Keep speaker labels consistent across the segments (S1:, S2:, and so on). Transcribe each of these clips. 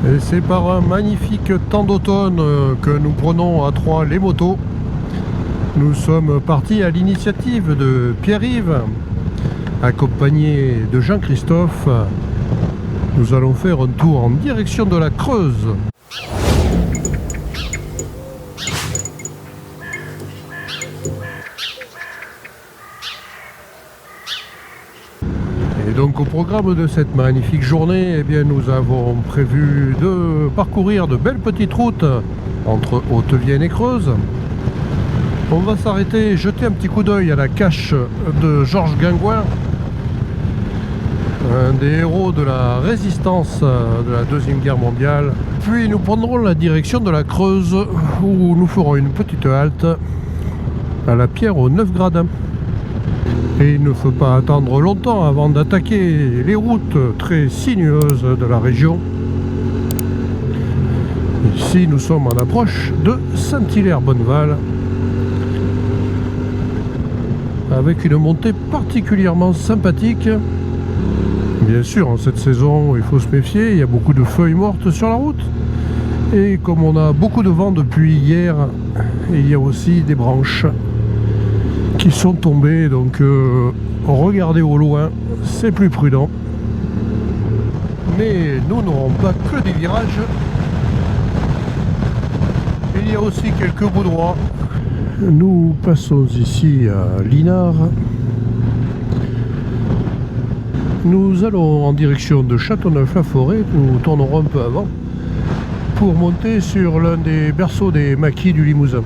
S1: Et c'est par un magnifique temps d'automne que nous prenons à Troyes les motos. Nous sommes partis à l'initiative de Pierre-Yves, accompagné de Jean-Christophe. Nous allons faire un tour en direction de la Creuse. Et donc au programme de cette magnifique journée, eh bien, nous avons prévu de parcourir de belles petites routes entre Haute-Vienne et Creuse. On va s'arrêter et jeter un petit coup d'œil à la cache de Georges Guingouin, un des héros de la résistance de la Deuxième Guerre mondiale. Puis nous prendrons la direction de la Creuse où nous ferons une petite halte à la Pierre aux 9 gradins. Et il ne faut pas attendre longtemps avant d'attaquer les routes très sinueuses de la région. Ici nous sommes en approche de Saint-Hilaire-Bonneval, avec une montée particulièrement sympathique. Bien sûr, en cette saison, il faut se méfier, il y a beaucoup de feuilles mortes sur la route. Et comme on a beaucoup de vent depuis hier, il y a aussi des branches qui sont tombées. Donc regardez au loin, c'est plus prudent. Mais nous n'aurons pas que des virages. Il y a aussi quelques bouts droits. Nous passons ici à Linard. Nous allons en direction de Châteauneuf-la-Forêt. Nous tournerons un peu avant pour monter sur l'un des berceaux des maquis du Limousin.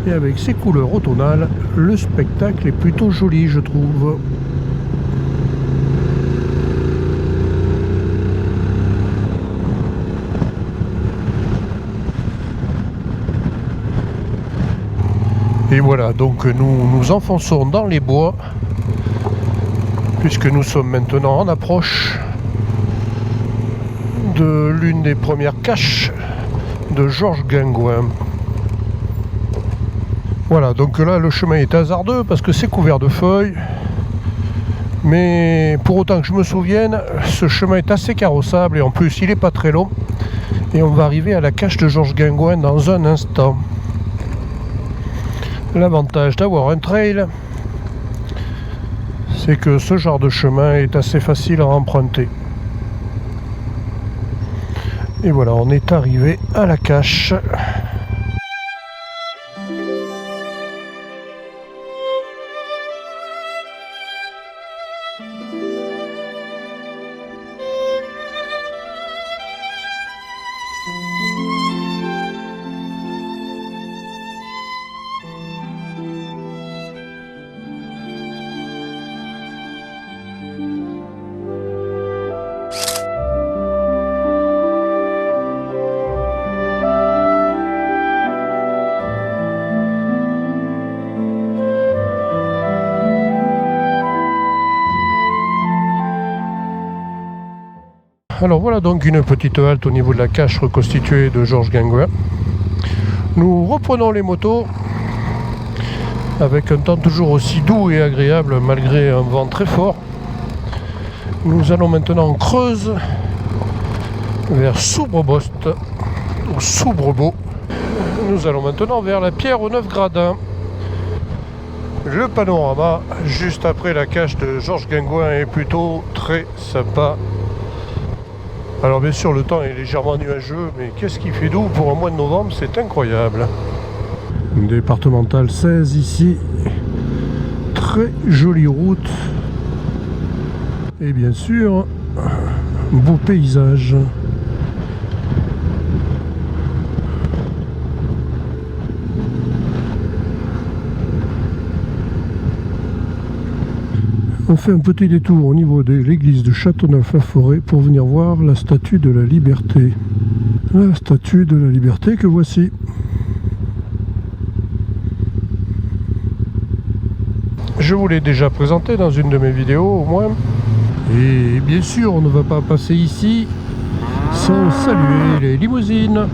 S1: Et avec ses couleurs automnales, le spectacle est plutôt joli, je trouve. Et voilà, donc nous nous enfonçons dans les bois, puisque nous sommes maintenant en approche de l'une des premières caches de Georges Guingouin. Voilà, donc là le chemin est hasardeux parce que c'est couvert de feuilles, mais pour autant que je me souvienne, ce chemin est assez carrossable et en plus il n'est pas très long, et on va arriver à la cache de Georges Guingouin dans un instant. L'avantage d'avoir un trail, c'est que ce genre de chemin est assez facile à emprunter. Et voilà, on est arrivé à la cache. Alors voilà donc une petite halte au niveau de la cache reconstituée de Georges Guingouin. Nous reprenons les motos avec un temps toujours aussi doux et agréable malgré un vent très fort. Nous allons maintenant en Creuse vers Soubrebost ou Soubrebo. Nous allons maintenant vers la Pierre aux 9 gradins. Le panorama juste après la cache de Georges Guingouin est plutôt très sympa. Alors bien sûr le temps est légèrement nuageux, mais qu'est-ce qui fait doux pour un mois de novembre, c'est incroyable. Départementale 16 ici, très jolie route. Et bien sûr, beau paysage. On fait un petit détour au niveau de l'église de Châteauneuf-la-Forêt pour venir voir la statue de la Liberté. La statue de la Liberté que voici. Je vous l'ai déjà présenté dans une de mes vidéos au moins. Et bien sûr, on ne va pas passer ici sans saluer les limousines.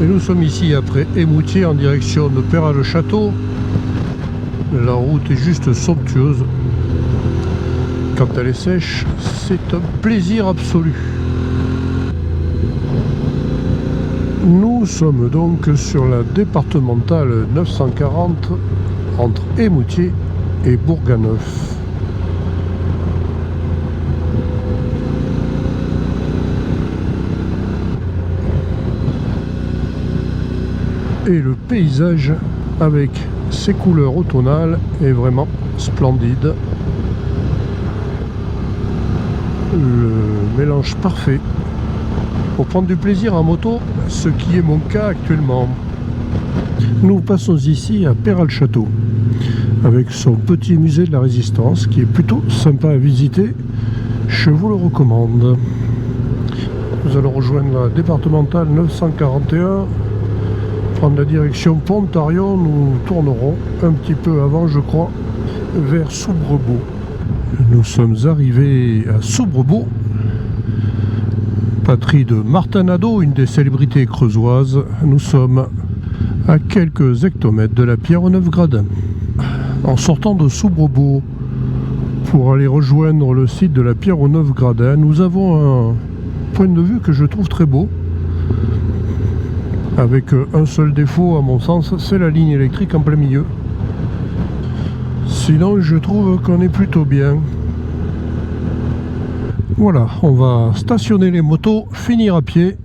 S1: Et nous sommes ici après Émoutier en direction de Perras-le-Château. La route est juste somptueuse. Quand elle est sèche, c'est un plaisir absolu. Nous sommes donc sur la départementale 940 entre Émoutier et Bourganeuf. Et le paysage avec ses couleurs automnales est vraiment splendide. Le mélange parfait pour prendre du plaisir en moto, ce qui est mon cas actuellement. Nous passons ici à Perral-Château avec son petit musée de la Résistance qui est plutôt sympa à visiter, je vous le recommande. Nous allons rejoindre la départementale 941, prendre la direction Pontarlion. Nous tournerons un petit peu avant, je crois, vers Soubrebeau. Nous sommes arrivés à Soubrebeau, patrie de Martin Nadeau, une des célébrités creusoises. Nous sommes à quelques hectomètres de la Pierre-aux-Neuf-Gradins. En sortant de Soubrebeau pour aller rejoindre le site de la Pierre-aux-Neuf-Gradins, nous avons un point de vue que je trouve très beau, avec un seul défaut à mon sens, c'est la ligne électrique en plein milieu. Sinon je trouve qu'on est plutôt bien. Voilà, on va stationner les motos, finir à pied.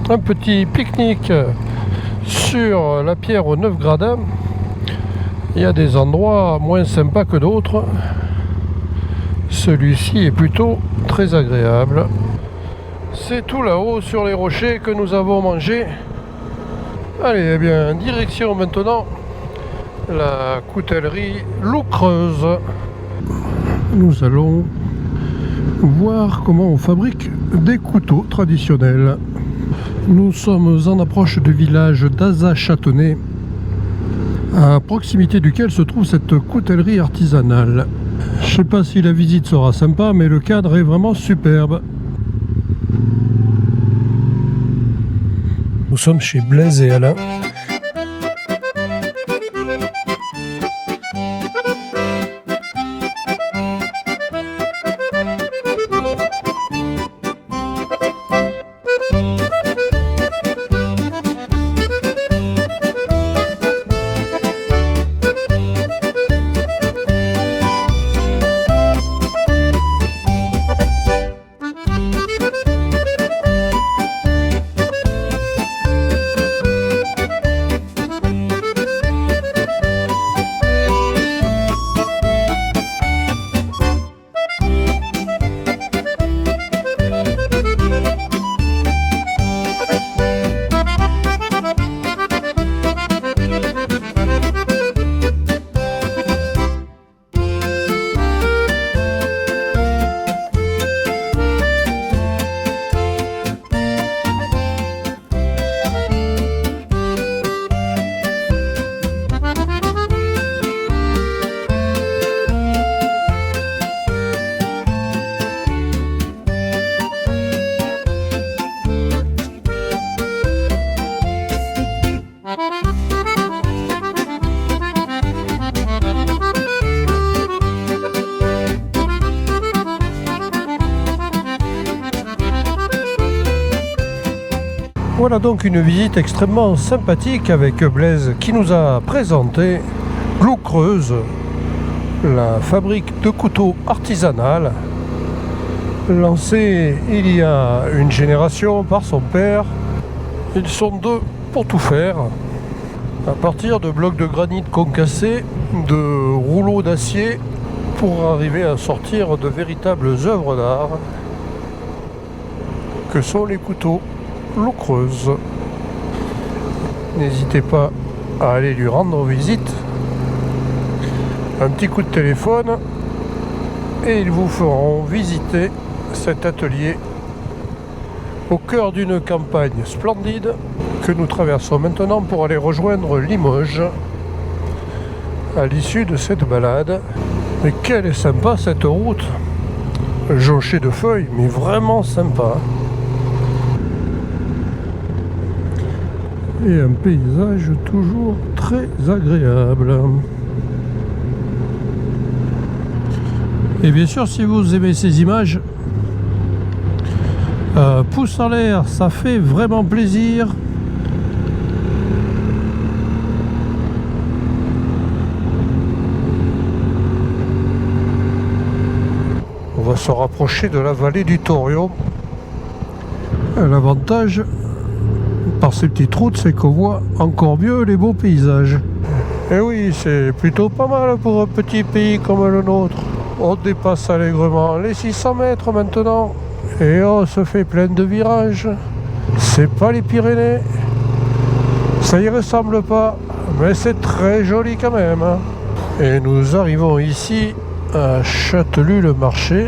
S1: Un petit pique-nique sur la Pierre-aux-Neuf-Gradins. Il y a des endroits moins sympas que d'autres. Celui-ci est plutôt très agréable. C'est tout là-haut sur les rochers que nous avons mangé. Allez, eh bien, direction maintenant la coutellerie Loucreuse. Nous allons voir comment on fabrique des couteaux traditionnels. Nous sommes en approche du village d'Aza-Châtenay, à proximité duquel se trouve cette coutellerie artisanale. Je ne sais pas si la visite sera sympa, mais le cadre est vraiment superbe. Nous sommes chez Blaise et Alain. Voilà donc une visite extrêmement sympathique avec Blaise qui nous a présenté Loup Creuse, la fabrique de couteaux artisanale lancée il y a une génération par son père. Ils sont deux pour tout faire, à partir de blocs de granit concassés, de rouleaux d'acier, pour arriver à sortir de véritables œuvres d'art que sont les couteaux Loup Creuse. N'hésitez pas à aller lui rendre visite. Un petit coup de téléphone et ils vous feront visiter cet atelier au cœur d'une campagne splendide que nous traversons maintenant pour aller rejoindre Limoges à l'issue de cette balade. Mais quelle est sympa cette route, jonchée de feuilles, mais vraiment sympa. Et un paysage toujours très agréable. Et bien sûr, si vous aimez ces images, pouce en l'air, ça fait vraiment plaisir. On va se rapprocher de la vallée du Thorion. L'avantage par ces petites routes, c'est qu'on voit encore mieux les beaux paysages. Et oui, c'est plutôt pas mal pour un petit pays comme le nôtre. On dépasse allègrement les 600 mètres maintenant et on se fait plein de virages. C'est pas les Pyrénées, ça y ressemble pas, mais c'est très joli quand même. Et nous arrivons ici à Châtellus-le-Marché,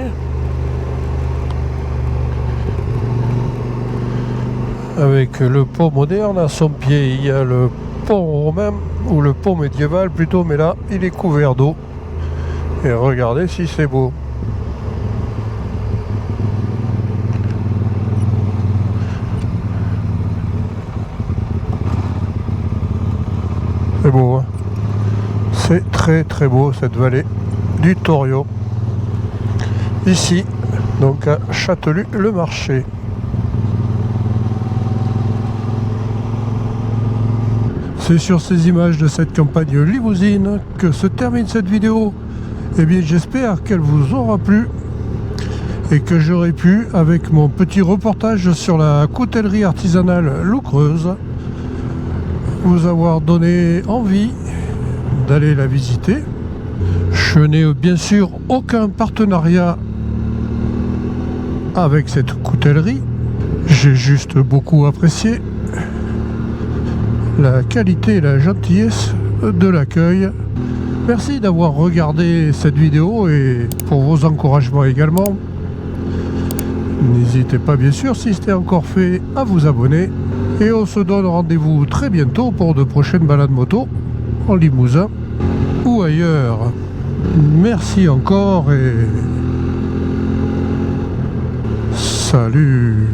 S1: avec le pont moderne à son pied. Il y a le pont romain, ou le pont médiéval plutôt, mais là il est couvert d'eau. Et regardez si c'est beau. C'est beau, hein? C'est très très beau cette vallée du Thorion. Ici, donc à Châtellus-le-Marché. C'est sur ces images de cette campagne limousine que se termine cette vidéo. Eh bien, j'espère qu'elle vous aura plu et que j'aurai pu, avec mon petit reportage sur la coutellerie artisanale Loup Creuse, vous avoir donné envie d'aller la visiter. Je n'ai bien sûr aucun partenariat avec cette coutellerie. J'ai juste beaucoup apprécié la qualité et la gentillesse de l'accueil. Merci d'avoir regardé cette vidéo et pour vos encouragements également. N'hésitez pas bien sûr, si ce n'est encore fait, à vous abonner. Et on se donne rendez-vous très bientôt pour de prochaines balades moto en Limousin ou ailleurs. Merci encore et salut.